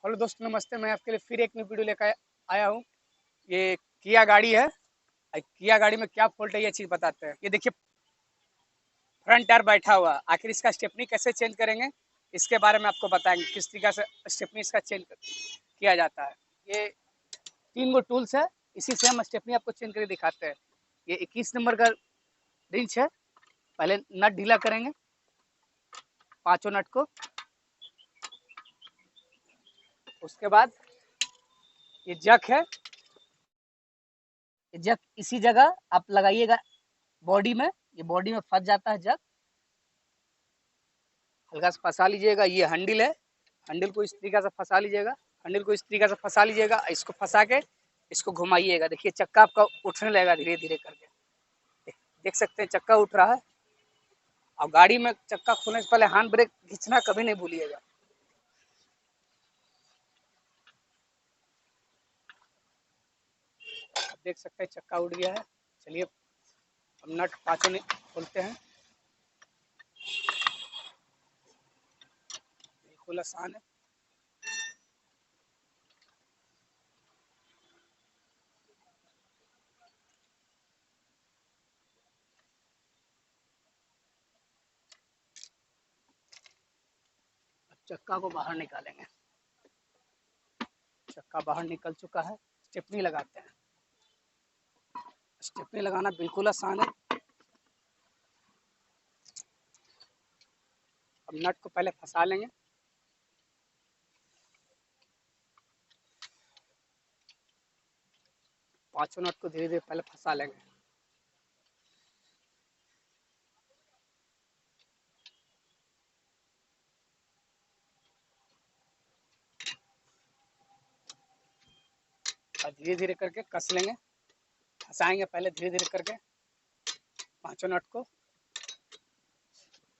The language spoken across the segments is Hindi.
हेलो दोस्तों, नमस्ते। मैं आपके लिए फिर एक न्यू वीडियो लेकर आया हूँ। ये किया गाड़ी है। किया गाड़ी में क्या फॉल्ट है ये चीज़ बताते हैं। ये देखिए, फ्रंट टायर बैठा हुआ। आखिर इसका स्टेपनी कैसे चेंज करेंगे इसके बारे में आपको बताएंगे, किस तरीके से स्टेपनी इसका चेंज किया जाता है। ये 3 गो टूल्स है, इसी से हम स्टेपनी आपको चेंज करके दिखाते हैं। ये 21 नंबर का रिंच है। पहले नट ढीला करेंगे, पांचों नट को। उसके बाद ये जक है। ये जक इसी जगह आप लगाइएगा बॉडी में। ये बॉडी में फंस जाता है जक, हल्का से फंसा लीजिएगा। ये हैंडल है, हैंडल को इस तरीके से फंसा लीजिएगा। हैंडल को इस तरीके से फंसा लीजिएगा, इसको फंसा के इसको घुमाइएगा। देखिए चक्का आपका उठने लगेगा धीरे धीरे करके। देख सकते हैं चक्का उठ रहा है। और गाड़ी में चक्का खोलने से पहले हैंड ब्रेक खींचना कभी नहीं भूलिएगा। देख सकते हैं चक्का उठ गया है। चलिए अब नट पाँचों ने खोलते हैं। बिल्कुल आसान है। अब चक्का को बाहर निकालेंगे। चक्का बाहर निकल चुका है। स्टेपनी लगाते हैं। स्टेपनी लगाना बिल्कुल आसान है। अब नट को पहले फंसा लेंगे। पांचों नट को धीरे धीरे पहले फंसा लेंगे। और धीरे धीरे करके कस लेंगे। फंसाएंगे पहले धीरे धीरे करके पांचों नट को।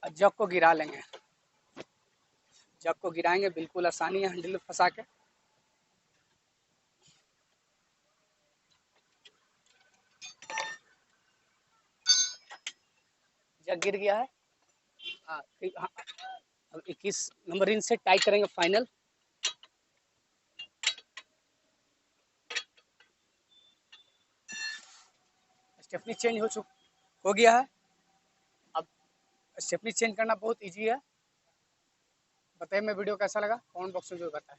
और जग को गिरा लेंगे। जग को गिराएंगे, बिल्कुल आसानी है हैंडल में फंसा के। जग गिर गया है। हाँ, अब 21 नंबर रिंच से टाइट करेंगे फाइनल। स्टेपनी चेंज हो गया है। अब स्टेपनी चेंज करना बहुत इजी है। बताइए मैं वीडियो कैसा लगा, कमेंट बॉक्स में जरूर बताएं।